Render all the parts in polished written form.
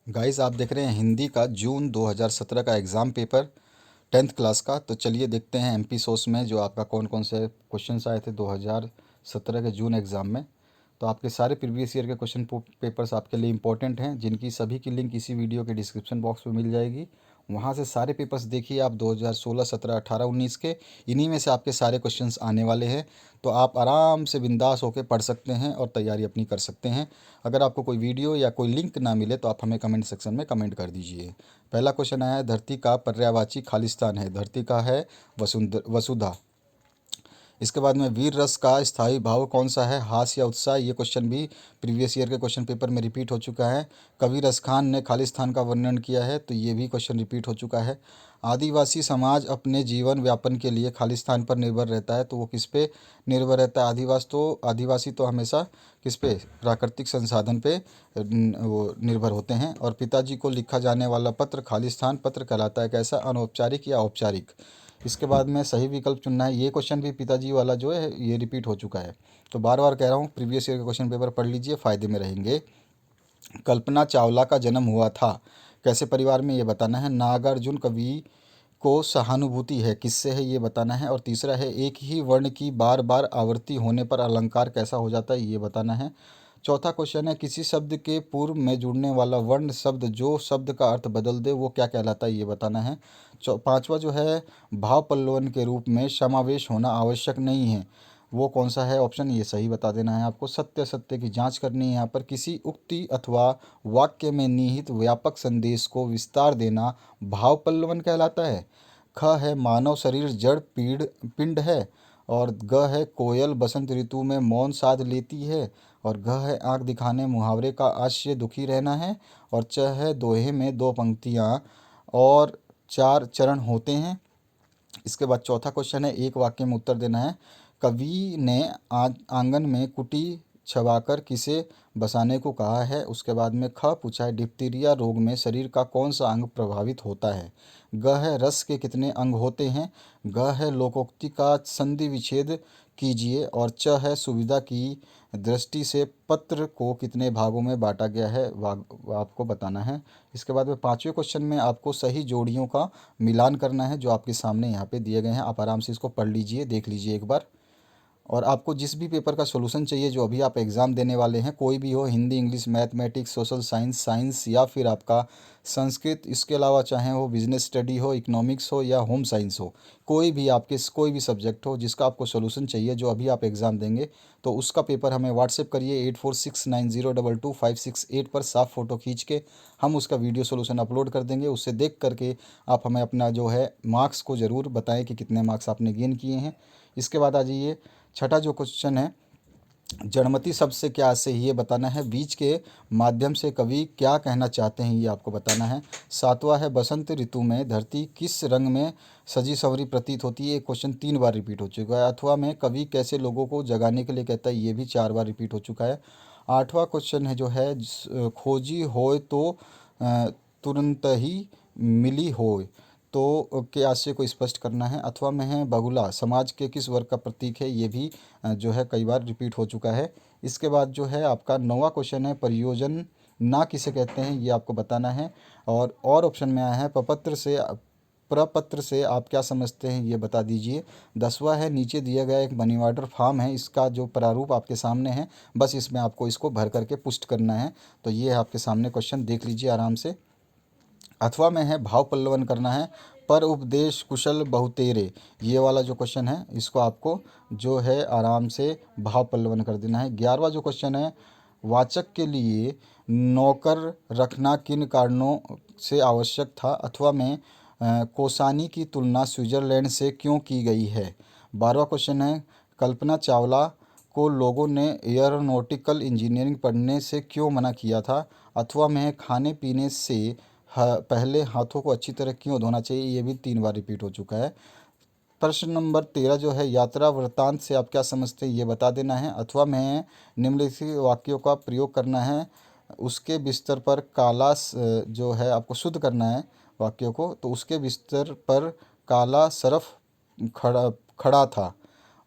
Guys, आप देख रहे हैं हिंदी का जून 2017 का एग्ज़ाम पेपर 10th क्लास का। तो चलिए देखते हैं एमपी सोर्स में जो आपका कौन कौन से क्वेश्चंस आए थे 2017 के जून एग्ज़ाम में। तो आपके सारे प्रीवियस ईयर के क्वेश्चन पेपर्स आपके लिए इंपॉर्टेंट हैं, जिनकी सभी की लिंक इसी वीडियो के डिस्क्रिप्शन बॉक्स में मिल जाएगी। वहाँ से सारे पेपर्स देखिए आप 2016, 17, 18, 19 के। इन्हीं में से आपके सारे क्वेश्चंस आने वाले हैं, तो आप आराम से बिंदास होकर पढ़ सकते हैं और तैयारी अपनी कर सकते हैं। अगर आपको कोई वीडियो या कोई लिंक ना मिले तो आप हमें कमेंट सेक्शन में कमेंट कर दीजिए। पहला क्वेश्चन आया है, धरती का पर्यायवाची खालिस्तान है। धरती का है वसुधा। इसके बाद में वीर रस का स्थायी भाव कौन सा है? हास्य या उत्साह। ये क्वेश्चन भी प्रीवियस ईयर के क्वेश्चन पेपर में रिपीट हो चुका है। कवि रस खान ने खालिस्तान का वर्णन किया है, तो ये भी क्वेश्चन रिपीट हो चुका है। आदिवासी समाज अपने जीवन व्यापन के लिए खालिस्तान पर निर्भर रहता है, तो वो किस पे निर्भर रहता है? आदिवासी तो हमेशा किस पे? प्राकृतिक संसाधन पे वो निर्भर होते हैं। और पिताजी को लिखा जाने वाला पत्र खालिस्तान पत्र कहलाता है। कैसा? अनौपचारिक या औपचारिक? इसके बाद में सही विकल्प चुनना है। ये क्वेश्चन भी पिताजी वाला जो है ये रिपीट हो चुका है। तो बार बार कह रहा हूँ, प्रीवियस ईयर के क्वेश्चन पेपर पढ़ लीजिए, फ़ायदे में रहेंगे। कल्पना चावला का जन्म हुआ था कैसे परिवार में? ये बताना है। नागार्जुन कवि को सहानुभूति है किससे है? ये बताना है। और तीसरा है, एक ही वर्ण की बार बार आवृत्ति होने पर अलंकार कैसा हो जाता है? ये बताना है। चौथा क्वेश्चन है, किसी शब्द के पूर्व में जुड़ने वाला वर्ण शब्द जो शब्द का अर्थ बदल दे वो क्या कहलाता है? ये बताना है। पांचवा जो है, भाव पल्लवन के रूप में समावेश होना आवश्यक नहीं है, वो कौन सा है ऑप्शन? ये सही बता देना है आपको। सत्य सत्य की जांच करनी है यहाँ पर। किसी उक्ति अथवा वाक्य में निहित व्यापक संदेश को विस्तार देना भाव पल्लवन कहलाता है। ख है, मानव शरीर जड़ पीड़ पिंड है। और ग है, कोयल बसंत ऋतु में मौन साध लेती है। और घ है, आंख दिखाने मुहावरे का आशय दुखी रहना है। और च है, दोहे में दो पंक्तियाँ और चार चरण होते हैं। इसके बाद चौथा क्वेश्चन है, एक वाक्य में उत्तर देना है। कवि ने आंगन में कुटी छवाकर किसे बसाने को कहा है? उसके बाद में ख पूछा है, डिप्थीरिया रोग में शरीर का कौन सा अंग प्रभावित होता है? ग है, रस के कितने अंग होते हैं? ग है, लोकोक्ति का संधि विच्छेद कीजिए। और च है, सुविधा की दृष्टि से पत्र को कितने भागों में बांटा गया है? आपको बताना है। इसके बाद में पांचवें क्वेश्चन में आपको सही जोड़ियों का मिलान करना है, जो आपके सामने यहाँ पे दिए गए हैं। आप आराम से इसको पढ़ लीजिए, देख लीजिए एक बार। और आपको जिस भी पेपर का सॉल्यूशन चाहिए जो अभी आप एग्ज़ाम देने वाले हैं, कोई भी हो, Hindi, English, mathematics, social science, या फिर आपका संस्कृत, इसके अलावा चाहे वो बिजनेस स्टडी हो, इकोनॉमिक्स हो या होम साइंस हो, कोई भी सब्जेक्ट हो जिसका आपको सॉल्यूशन चाहिए जो अभी आप एग्ज़ाम देंगे, तो उसका पेपर हमें व्हाट्सएप करिए 8469022568 पर। साफ फ़ोटो खींच के हम उसका वीडियो सॉल्यूशन अपलोड कर देंगे। उससे देख करके आप हमें अपना जो है मार्क्स को ज़रूर बताएं कि कितने मार्क्स आपने गेन किए हैं। इसके बाद आ जाइए, छठा जो क्वेश्चन है, जड़मति शब्द से क्या से ये बताना है। बीज के माध्यम से कवि क्या कहना चाहते हैं, ये आपको बताना है। सातवां है, बसंत ऋतु में धरती किस रंग में सजी सवरी प्रतीत होती है? ये क्वेश्चन 3 बार रिपीट हो चुका है। अथवा में कवि कैसे लोगों को जगाने के लिए कहता है? ये भी 4 बार रिपीट हो चुका है। आठवां क्वेश्चन है जो है, खोजी होए तो तुरंत ही मिली होए, तो के आशय को स्पष्ट करना है। अथवा में है, बगुला समाज के किस वर्ग का प्रतीक है? ये भी जो है कई बार रिपीट हो चुका है। इसके बाद जो है आपका 9वां क्वेश्चन है, परियोजन ना किसे कहते हैं? ये आपको बताना है। और ऑप्शन में आया है, प्रपत्र से आप क्या समझते हैं? ये बता दीजिए। 10वां है, नीचे दिया गया एक मनी ऑर्डर फॉर्म है, इसका जो प्रारूप आपके सामने है, बस इसमें आपको इसको भर करके पुष्ट करना है। तो ये आपके सामने क्वेश्चन, देख लीजिए आराम से। अथवा में है, भाव पल्लवन करना है। पर उपदेश कुशल बहुतेरे, ये वाला जो क्वेश्चन है इसको आपको जो है आराम से भाव पल्लवन कर देना है। 11वां जो क्वेश्चन है, वाचक के लिए नौकर रखना किन कारणों से आवश्यक था? अथवा में कोसानी की तुलना स्विट्जरलैंड से क्यों की गई है? 12वां क्वेश्चन है, कल्पना चावला को लोगों ने एयरोनॉटिकल इंजीनियरिंग पढ़ने से क्यों मना किया था? अथवा में खाने पीने से पहले हाथों को अच्छी तरह क्यों धोना चाहिए? ये भी 3 बार रिपीट हो चुका है। प्रश्न नंबर 13 जो है, यात्रा वृत्तांत से आप क्या समझते हैं? ये बता देना है। अथवा में निम्नलिखित वाक्यों का प्रयोग करना है। उसके बिस्तर पर जो है आपको शुद्ध करना है वाक्यों को, तो उसके बिस्तर पर काला सरफ खड़ा खड़ा था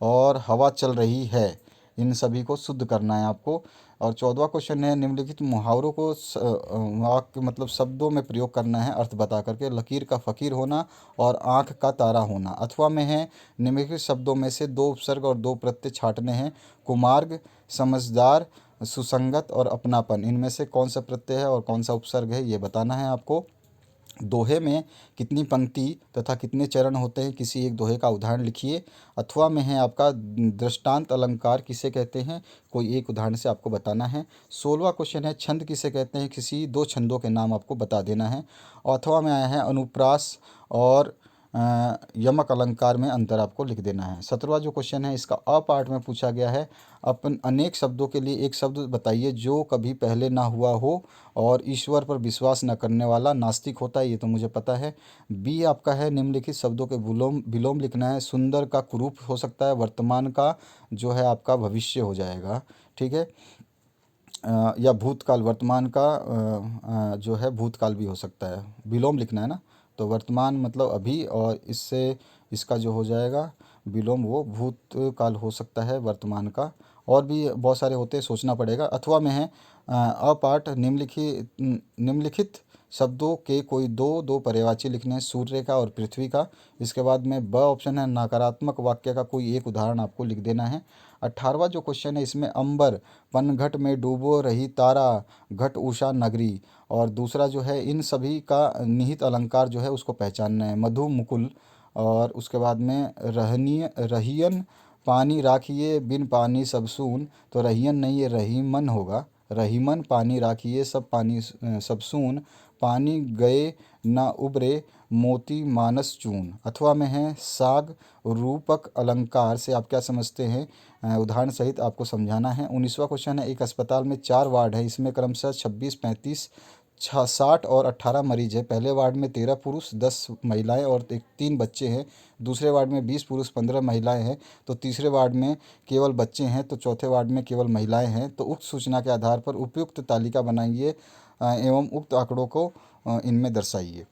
और हवा चल रही है, इन सभी को शुद्ध करना है आपको। और 14वां क्वेश्चन है निम्नलिखित मुहावरों को वाक्य मतलब शब्दों में प्रयोग करना है अर्थ बता करके। लकीर का फ़कीर होना और आँख का तारा होना। अथवा में है निम्नलिखित शब्दों में से दो उपसर्ग और दो प्रत्यय छांटने हैं। कुमार्ग, समझदार, सुसंगत और अपनापन, इनमें से कौन सा प्रत्यय है और कौन सा उपसर्ग है ये बताना है आपको। दोहे में कितनी पंक्ति तथा कितने चरण होते हैं, किसी एक दोहे का उदाहरण लिखिए। अथवा में है आपका दृष्टांत अलंकार किसे कहते हैं, कोई एक उदाहरण से आपको बताना है। 16वां क्वेश्चन है छंद किसे कहते हैं, किसी दो छंदों के नाम आपको बता देना है। और अथवा में आया है अनुप्रास और यमक अलंकार में अंतर आपको लिख देना है। 17वां जो क्वेश्चन है इसका अ पार्ट में पूछा गया है अपन अनेक शब्दों के लिए एक शब्द बताइए जो कभी पहले ना हुआ हो और ईश्वर पर विश्वास न करने वाला नास्तिक होता है, ये तो मुझे पता है। बी आपका है निम्नलिखित शब्दों के विलोम विलोम लिखना है। सुंदर का कुरूप हो सकता है, वर्तमान का जो है आपका भविष्य हो जाएगा, ठीक है। या भूतकाल, वर्तमान का जो है भूतकाल भी हो सकता है। विलोम लिखना है ना, तो वर्तमान मतलब अभी और इससे इसका जो हो जाएगा विलोम वो भूतकाल हो सकता है वर्तमान का। और भी बहुत सारे होते हैं, सोचना पड़ेगा। अथवा में है अपाठ निम्नलिखित शब्दों के कोई दो दो पर्यायवाची लिखने हैं, सूर्य का और पृथ्वी का। इसके बाद में ब ऑप्शन है नकारात्मक वाक्य का कोई एक उदाहरण आपको लिख देना है। 18वां जो क्वेश्चन है इसमें अंबर पनघट में डूबो रही तारा घट उषा नगरी, और दूसरा जो है इन सभी का निहित अलंकार जो है उसको पहचानना है। मधु मुकुल, और उसके बाद में रहनीय रहियन पानी राखिए बिन पानी सब सून, तो रहियन नहीं ये रहीमन होगा। रहीमन पानी राखिए सब पानी सब सून, पानी गए ना उबरे मोती मानस चून। अथवा में है साग रूपक अलंकार से आप क्या समझते हैं, उदाहरण सहित आपको समझाना है। 19वां क्वेश्चन है एक अस्पताल में 4 वार्ड है, इसमें क्रमशः 26, 35, 60 और 18 मरीज है। पहले वार्ड में 13 पुरुष 10 महिलाएं और 3 बच्चे हैं। दूसरे वार्ड में 20 पुरुष 15 महिलाएं हैं। तो तीसरे वार्ड में केवल बच्चे हैं, तो चौथे वार्ड में केवल महिलाएं हैं। तो उक्त सूचना के आधार पर उपयुक्त तालिका बनाइए एवं उक्त आंकड़ों को इनमें दर्शाइए।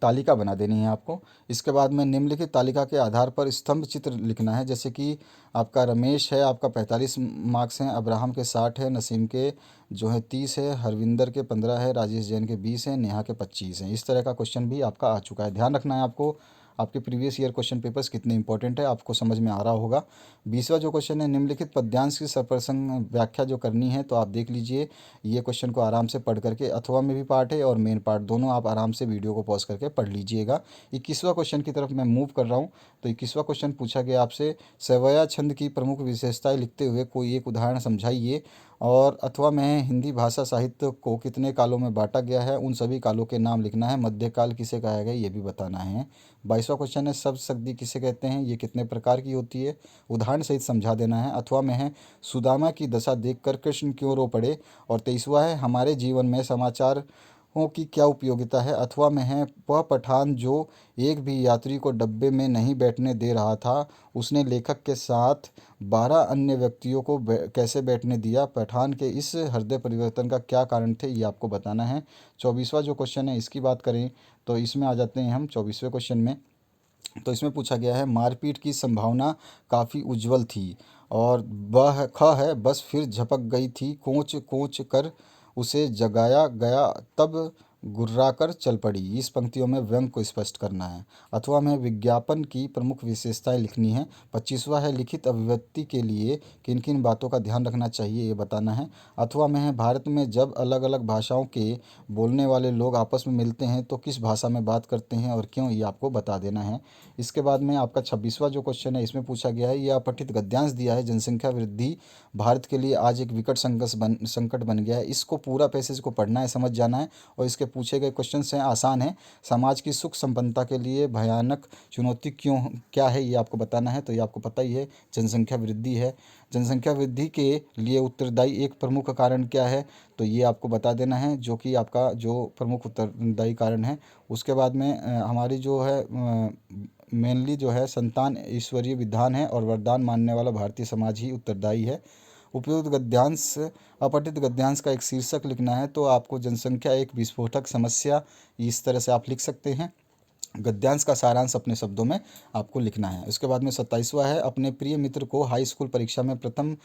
तालिका बना देनी है आपको। इसके बाद में निम्नलिखित तालिका के आधार पर स्तंभ चित्र लिखना है, जैसे कि आपका रमेश है आपका 45 मार्क्स हैं, अब्राहम के 60 है, नसीम के जो है 30 है, हरविंदर के 15 है, राजेश जैन के 20 हैं, नेहा के 25 हैं। इस तरह का क्वेश्चन भी आपका आ चुका है। ध्यान रखना है आपको आपके प्रीवियस ईयर क्वेश्चन पेपर्स कितने इंपॉर्टेंट है, आपको समझ में आ रहा होगा। 20वां जो क्वेश्चन है निम्नलिखित पद्यांश की सप्रसंग व्याख्या जो करनी है, तो आप देख लीजिए ये क्वेश्चन को आराम से पढ़ करके। अथवा में भी पार्ट है और मेन पार्ट दोनों आप आराम से वीडियो को पॉज करके पढ़ लीजिएगा। 21वां क्वेश्चन की तरफ मैं मूव कर रहा हूँ। तो 21वां क्वेश्चन पूछा गया आपसे सवया छंद की प्रमुख विशेषताएं लिखते हुए कोई एक उदाहरण समझाइए। और अथवा में हिंदी भाषा साहित्य को कितने कालों में बांटा गया है, उन सभी कालों के नाम लिखना है। मध्यकाल किसे कहा गया ये भी बताना है। 22वां क्वेश्चन है शब्द शक्ति किसे कहते हैं, ये कितने प्रकार की होती है, उदाहरण सहित समझा देना है। अथवा में है सुदामा की दशा देखकर कृष्ण क्यों रो पड़े। और 23वां है हमारे जीवन में समाचारों की क्या उपयोगिता है। अथवा में है वह पठान जो एक भी यात्री को डब्बे में नहीं बैठने दे रहा था, उसने लेखक के साथ 12 अन्य व्यक्तियों को कैसे बैठने दिया। पठान के इस हृदय परिवर्तन का क्या कारण थे, ये आपको बताना है। 24वां जो क्वेश्चन है इसकी बात करें तो इसमें आ जाते हैं हम 24वें क्वेश्चन में। तो इसमें पूछा गया है मारपीट की संभावना काफ़ी उज्जवल थी, और वह ख है बस फिर झपक गई थी, कोच कोच कर उसे जगाया गया तब गुर्राकर चल पड़ी। इस पंक्तियों में व्यंग को स्पष्ट करना है। अथवा में विज्ञापन की प्रमुख विशेषताएं लिखनी है। 25वां है लिखित अभिव्यक्ति के लिए किन किन बातों का ध्यान रखना चाहिए, ये बताना है। अथवा में है भारत में जब अलग अलग भाषाओं के बोलने वाले लोग आपस में मिलते हैं तो किस भाषा में बात करते हैं और क्यों, ये आपको बता देना है। इसके बाद में आपका 26वां जो क्वेश्चन है इसमें पूछा गया है, यह अपठित गद्यांश दिया है जनसंख्या वृद्धि भारत के लिए आज एक विकट संकट बन गया है। इसको पूरा पैसेज को पढ़ना है, समझ जाना है। और इसके पूछे गए क्वेश्चन हैं आसान है। समाज की सुख संपन्नता के लिए भयानक चुनौती क्यों क्या है, ये आपको बताना है। तो ये आपको पता ही है, जनसंख्या वृद्धि है। जनसंख्या वृद्धि के लिए उत्तरदायी एक प्रमुख कारण क्या है, तो ये आपको बता देना है, जो कि आपका जो प्रमुख उत्तरदायी कारण है। उसके बाद में हमारी जो है मेनली जो है संतान ईश्वरीय विधान है और वरदान मानने वाला भारतीय समाज ही उत्तरदायी है। उपयुक्त गद्यांश अपठित गद्यांश का एक शीर्षक लिखना है, तो आपको जनसंख्या एक विस्फोटक समस्या, इस तरह से आप लिख सकते हैं। गद्यांश का सारांश अपने शब्दों में आपको लिखना है। उसके बाद में 27वां है अपने प्रिय मित्र को हाई स्कूल परीक्षा में प्रथम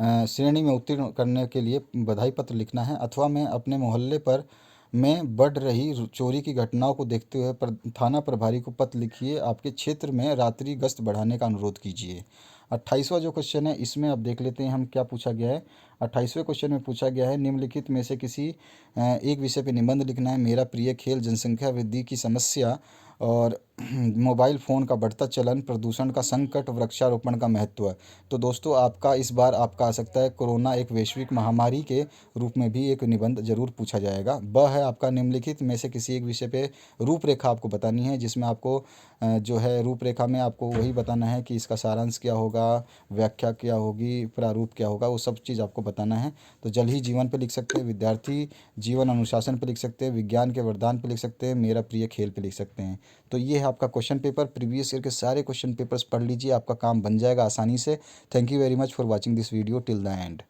श्रेणी में उत्तीर्ण करने के लिए बधाई पत्र लिखना है, अथवा मैं अपने मोहल्ले पर में बढ़ रही चोरी की घटनाओं को देखते हुए थाना प्रभारी को पत्र लिखिए, आपके क्षेत्र में रात्रि गश्त बढ़ाने का अनुरोध कीजिए। 28वां जो क्वेश्चन है इसमें अब देख लेते हैं हम क्या पूछा गया है। 28वें क्वेश्चन में पूछा गया है, निम्नलिखित में से किसी एक विषय पे निबंध लिखना है। मेरा प्रिय खेल, जनसंख्या वृद्धि की समस्या और मोबाइल फ़ोन का बढ़ता चलन, प्रदूषण का संकट, वृक्षारोपण का महत्व। तो दोस्तों आपका इस बार आपका आ सकता है कोरोना एक वैश्विक महामारी के रूप में भी एक निबंध जरूर पूछा जाएगा। ब है आपका, निम्नलिखित में से किसी एक विषय पे रूपरेखा आपको बतानी है, जिसमें आपको जो है रूपरेखा में आपको वही बताना है कि इसका सारांश क्या होगा, व्याख्या क्या होगी, प्रारूप क्या होगा, वो सब चीज़ आपको बताना है। तो जल ही जीवन पे लिख सकते हैं, विद्यार्थी जीवन अनुशासन पे लिख सकते हैं, विज्ञान के वरदान पे लिख सकते हैं, मेरा प्रिय खेल पे लिख सकते हैं। तो ये है आपका क्वेश्चन पेपर। प्रीवियस ईयर के सारे क्वेश्चन पेपर्स पढ़ लीजिए, आपका काम बन जाएगा आसानी से। Thank you very much for watching this video till the end.